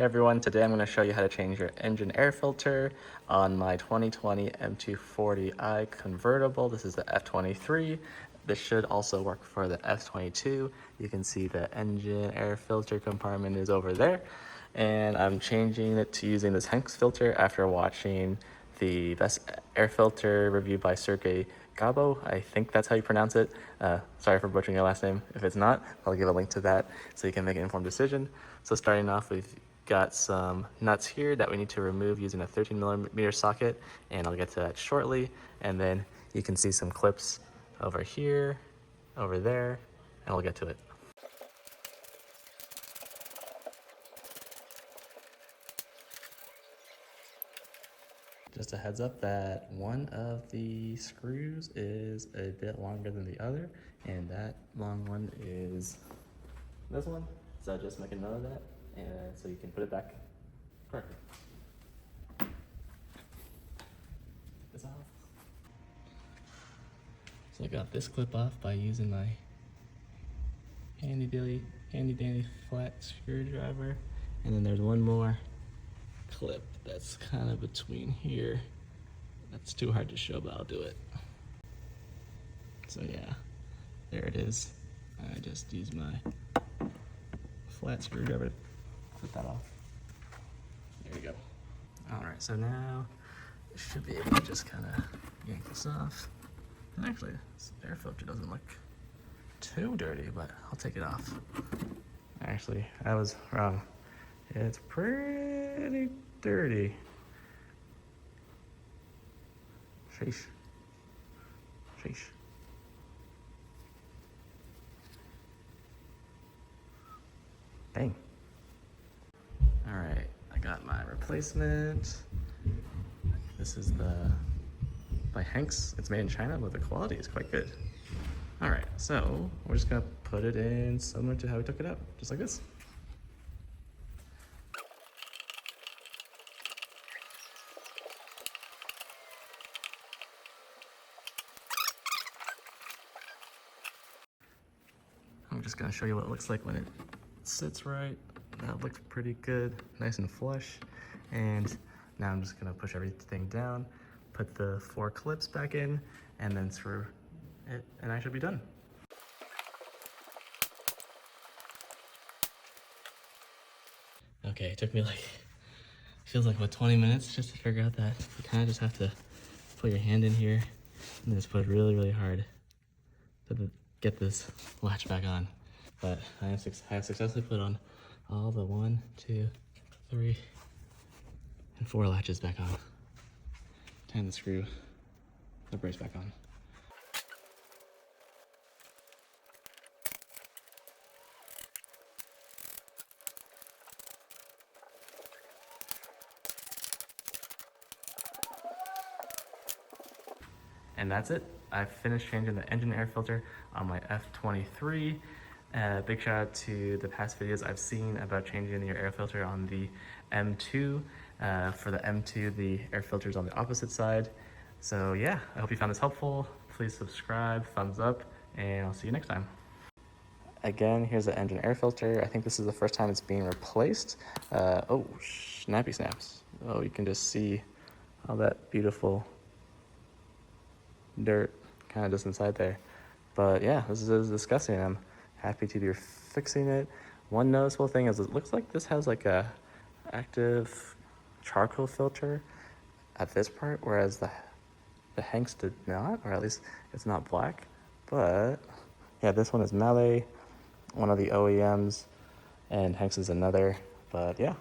Hey everyone, today I'm going to show you how to change your engine air filter on my 2020 M240i Convertible. This is the F23. This should also work for the F22. You can see the engine air filter compartment is over there. And I'm changing it to using this Henks filter after watching the best air filter review by Sergey Gabo. I think that's how you pronounce it. Sorry for butchering your last name. If it's not, I'll give a link to that so you can make an informed decision. So starting off, we've got some nuts here that we need to remove using a 13mm socket, and I'll get to that shortly. And then you can see some clips over here, over there, and we'll get to it. Just a heads up that one of the screws is a bit longer than the other, and that long one is this one. So just make a note of that, and so you can put it back correctly. This off. So I got this clip off by using my handy dandy flat screwdriver, and then there's one more clip that's kind of between here. That's too hard to show, but I'll do it. So yeah, there it is. I just used my flat screwdriver to put that off. There you go. All right, so now I should be able to just kind of yank this off. And actually, this air filter doesn't look too dirty, but I'll take it off. Actually, I was wrong. It's pretty dirty. Sheesh. Sheesh. Dang. All right, I got my replacement. This is by Henks. It's made in China, but the quality is quite good. All right, so we're just gonna put it in similar to how we took it out, just like this. I'm just gonna show you what it looks like when it sits right. That looks pretty good, nice and flush. And now I'm just gonna push everything down, put the 4 clips back in, and then screw it, and I should be done. Okay, it took me feels like about 20 minutes just to figure out that you kind of just have to put your hand in here and just put really, really hard to get this latch back on. But I have successfully put on all the 1, 2, 3, and 4 latches back on. Time to screw the brace back on. And that's it. I finished changing the engine air filter on my F23. Big shout out to the past videos I've seen about changing your air filter on the M2. For the M2, the air filter is on the opposite side. So yeah, I hope you found this helpful. Please subscribe, thumbs up, and I'll see you next time. Again, here's the engine air filter. I think this is the first time it's being replaced. Oh, snappy snaps. Oh, you can just see all that beautiful dirt kind of just inside there. But yeah, this is disgusting. I'm happy to be fixing it. One noticeable thing is it looks like this has like a active charcoal filter at this part, whereas the Henks did not, or at least it's not black. But yeah, this one is Melee, one of the OEMs, and Henks is another. But yeah,